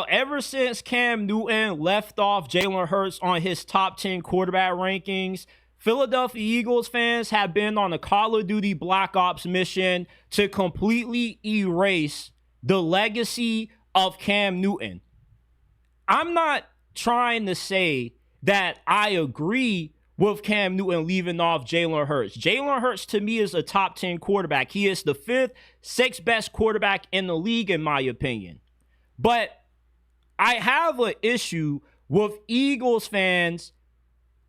Ever since Cam Newton left off Jalen Hurts on his top 10 quarterback rankings, Philadelphia Eagles fans have been on a Call of Duty Black Ops mission to completely erase the legacy of Cam Newton. I'm not trying to say that I agree with Cam Newton leaving off Jalen Hurts. Jalen Hurts, to me, is a top 10 quarterback. He is the fifth, sixth best quarterback in the league, in my opinion. But I have an issue with Eagles fans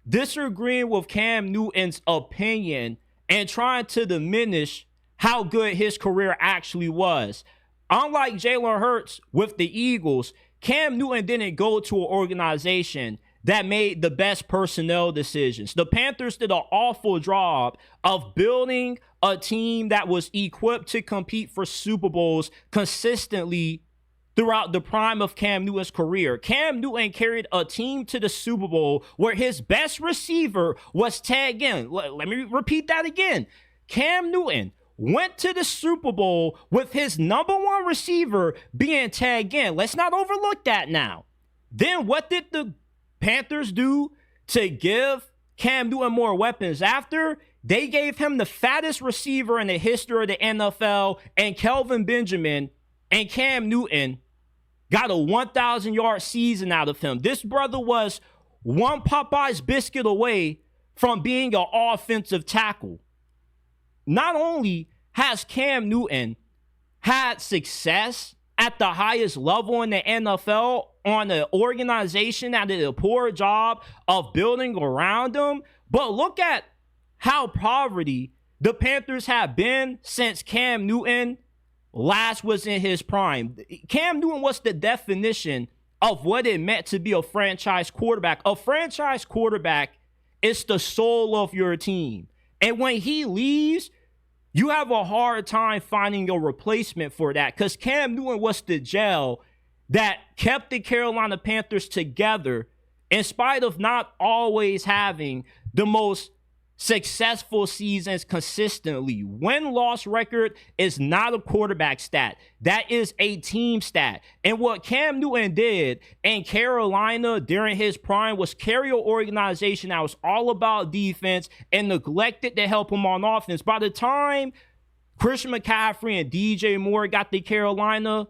disagreeing with Cam Newton's opinion and trying to diminish how good his career actually was. Unlike Jalen Hurts with the Eagles, Cam Newton didn't go to an organization that made the best personnel decisions. The Panthers did an awful job of building a team that was equipped to compete for Super Bowls consistently throughout the prime of Cam Newton's career. Cam Newton carried a team to the Super Bowl where his best receiver was Ted Ginn. Let me repeat that again. Cam Newton went to the Super Bowl with his number one receiver being Ted Ginn. Let's not overlook that now. Then what did the Panthers do to give Cam Newton more weapons after? They gave him the fattest receiver in the history of the NFL and Kelvin Benjamin, and Cam Newton got a 1,000-yard season out of him. This brother was one Popeye's biscuit away from being an offensive tackle. Not only has Cam Newton had success at the highest level in the NFL on an organization that did a poor job of building around him, but look at how poverty the Panthers have been since Cam Newton last was in his prime. Cam Newton was the definition of what it meant to be a franchise quarterback. A franchise quarterback is the soul of your team. And when he leaves, you have a hard time finding a replacement for that, because Cam Newton was the gel that kept the Carolina Panthers together in spite of not always having the most successful seasons consistently. Win-loss record is not a quarterback stat. That is a team stat. And what Cam Newton did in Carolina during his prime was carry an organization that was all about defense and neglected to help him on offense. By the time Christian McCaffrey and DJ Moore got to Carolina,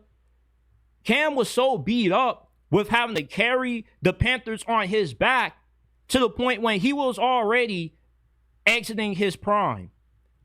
Cam was so beat up with having to carry the Panthers on his back to the point when he was already exiting his prime.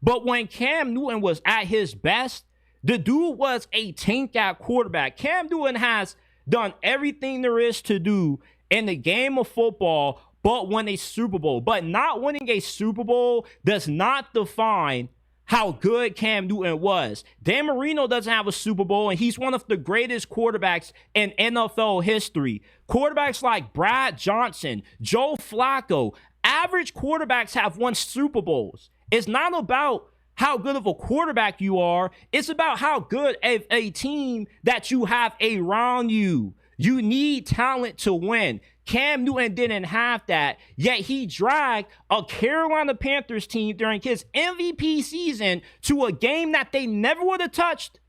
But when Cam Newton was at his best, the dude was a tank at quarterback. Cam Newton has done everything there is to do in the game of football but win a Super Bowl. But not winning a Super Bowl does not define how good Cam Newton was. Dan Marino doesn't have a Super Bowl, and he's one of the greatest quarterbacks in NFL history. Quarterbacks like Brad Johnson, Joe Flacco, average quarterbacks have won Super Bowls. It's not about how good of a quarterback you are. It's about how good of a team that you have around you. You need talent to win. Cam Newton didn't have that, yet he dragged a Carolina Panthers team during his MVP season to a game that they never would have touched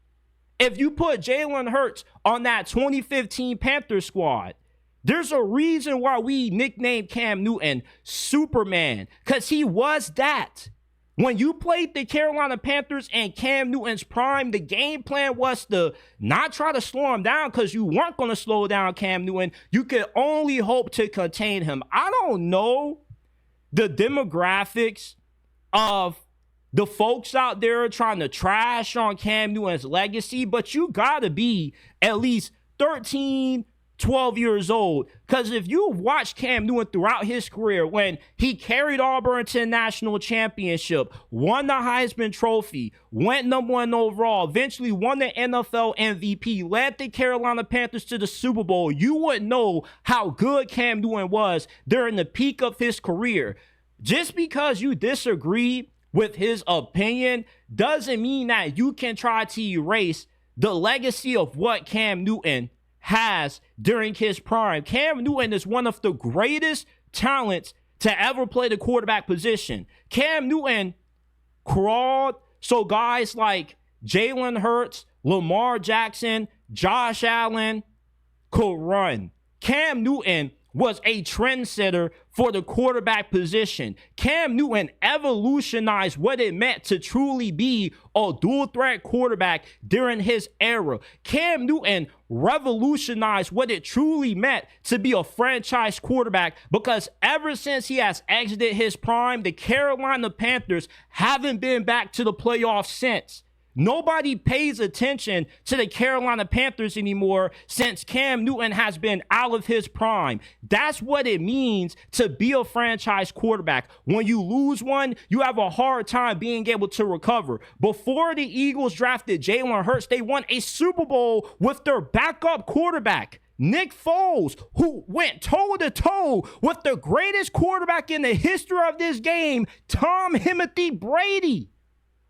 if you put Jalen Hurts on that 2015 Panthers squad. There's a reason why we nicknamed Cam Newton Superman, because he was that. When you played the Carolina Panthers and Cam Newton's prime, the game plan was to not try to slow him down, because you weren't going to slow down Cam Newton. You could only hope to contain him. I don't know the demographics of the folks out there trying to trash on Cam Newton's legacy, but you got to be at least 13, 12 years old, because if you've watched Cam Newton throughout his career, when he carried Auburn to the national championship, won the Heisman Trophy, went number one overall, eventually won the NFL MVP, led the Carolina Panthers to the Super Bowl, you wouldn't know how good Cam Newton was during the peak of his career. Just because you disagree with his opinion doesn't mean that you can try to erase the legacy of what Cam Newton has during his prime. Cam Newton is one of the greatest talents to ever play the quarterback position. Cam Newton crawled so guys like Jalen Hurts, Lamar Jackson, Josh Allen could run. Cam Newton was a trendsetter for the quarterback position. Cam Newton evolutionized what it meant to truly be a dual threat quarterback during his era. Cam Newton revolutionized what it truly meant to be a franchise quarterback, because ever since he has exited his prime, the Carolina Panthers haven't been back to the playoffs since. Nobody pays attention to the Carolina Panthers anymore since Cam Newton has been out of his prime. That's what it means to be a franchise quarterback. When you lose one, you have a hard time being able to recover. Before the Eagles drafted Jalen Hurts, they won a Super Bowl with their backup quarterback, Nick Foles, who went toe-to-toe with the greatest quarterback in the history of this game, Tom Timothy Brady.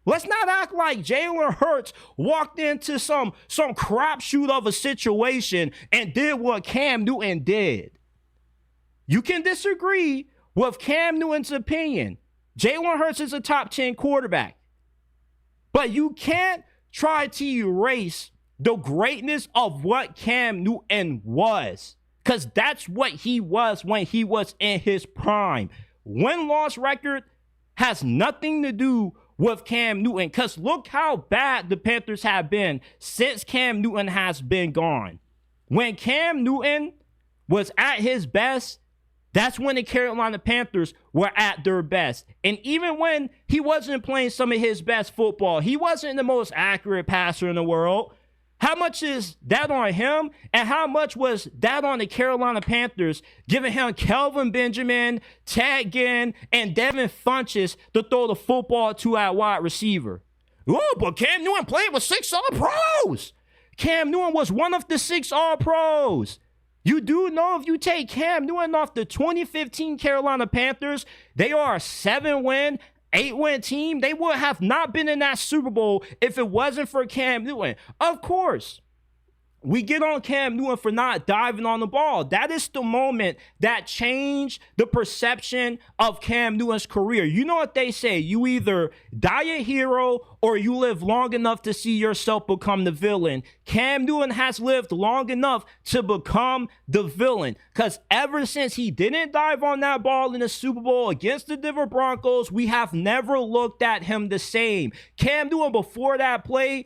Let's not act like Jalen Hurts walked into some crapshoot of a situation and did what Cam Newton did. You can disagree with Cam Newton's opinion. Jalen Hurts is a top 10 quarterback. But you can't try to erase the greatness of what Cam Newton was, because that's what he was when he was in his prime. Win-loss record has nothing to do with Cam Newton, because look how bad the Panthers have been since Cam Newton has been gone. When Cam Newton was at his best, that's when the Carolina Panthers were at their best. And even when he wasn't playing some of his best football, he wasn't the most accurate passer in the world. How much is that on him, and how much was that on the Carolina Panthers, giving him Kelvin Benjamin, Ted Ginn, and Devin Funchess to throw the football to at wide receiver? Oh, but Cam Newton played with 6 All-Pros. Cam Newton was one of the 6 All-Pros. You do know if you take Cam Newton off the 2015 Carolina Panthers, they are a 7-win, 8-win team. They would have not been in that Super Bowl if it wasn't for Cam Newton. Of course, we get on Cam Newton for not diving on the ball. That is the moment that changed the perception of Cam Newton's career. You know what they say, you either die a hero or you live long enough to see yourself become the villain. Cam Newton has lived long enough to become the villain, because ever since he didn't dive on that ball in the Super Bowl against the Denver Broncos, we have never looked at him the same. Cam Newton, before that play,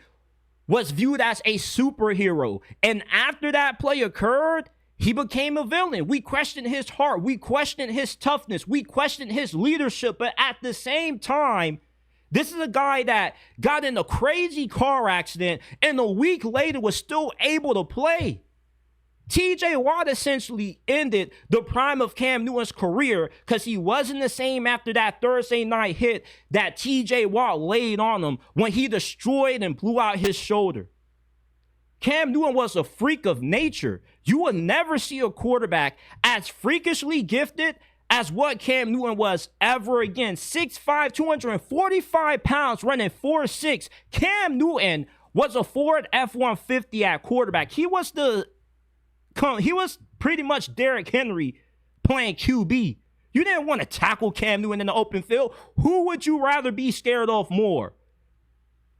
was viewed as a superhero. And after that play occurred, he became a villain. We questioned his heart. We questioned his toughness. We questioned his leadership. But at the same time, this is a guy that got in a crazy car accident and a week later was still able to play. TJ Watt essentially ended the prime of Cam Newton's career because he wasn't the same after that Thursday night hit that TJ Watt laid on him when he destroyed and blew out his shoulder. Cam Newton was a freak of nature. You will never see a quarterback as freakishly gifted as what Cam Newton was ever again. 6'5", 245 pounds, running 4'6". Cam Newton was a Ford F-150 at quarterback. He was pretty much Derrick Henry playing QB. You didn't want to tackle Cam Newton in the open field. Who would you rather be scared of more?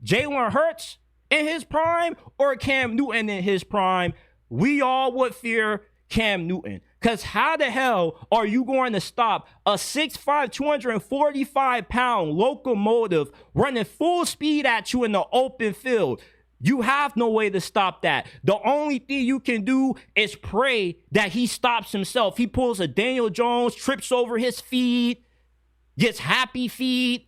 Jalen Hurts in his prime or Cam Newton in his prime? We all would fear Cam Newton. Because how the hell are you going to stop a 6'5", 245-pound locomotive running full speed at you in the open field? You have no way to stop that. The only thing you can do is pray that he stops himself. He pulls a Daniel Jones, trips over his feet, gets happy feet.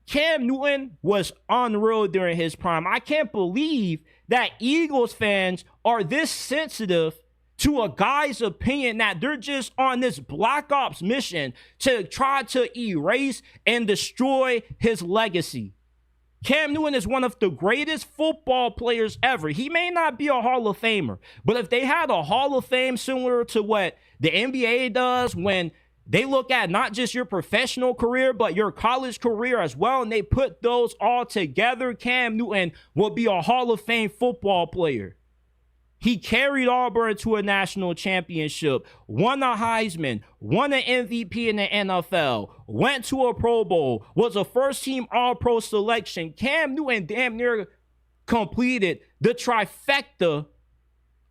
Cam Newton was unreal during his prime. I can't believe that Eagles fans are this sensitive to a guy's opinion, that they're just on this Black Ops mission to try to erase and destroy his legacy. Cam Newton is one of the greatest football players ever. He may not be a Hall of Famer, but if they had a Hall of Fame similar to what the NBA does when they look at not just your professional career, but your college career as well, and they put those all together, Cam Newton will be a Hall of Fame football player. He carried Auburn to a national championship, won a Heisman, won an MVP in the NFL, went to a Pro Bowl, was a first-team All-Pro selection. Cam Newton damn near completed the trifecta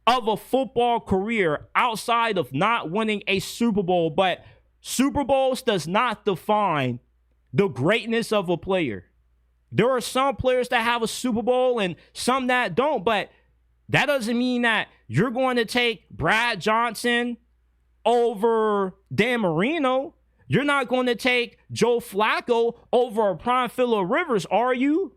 of a football career outside of not winning a Super Bowl, but Super Bowls does not define the greatness of a player. There are some players that have a Super Bowl and some that don't, but that doesn't mean that you're going to take Brad Johnson over Dan Marino. You're not going to take Joe Flacco over a prime Phillip Rivers, are you?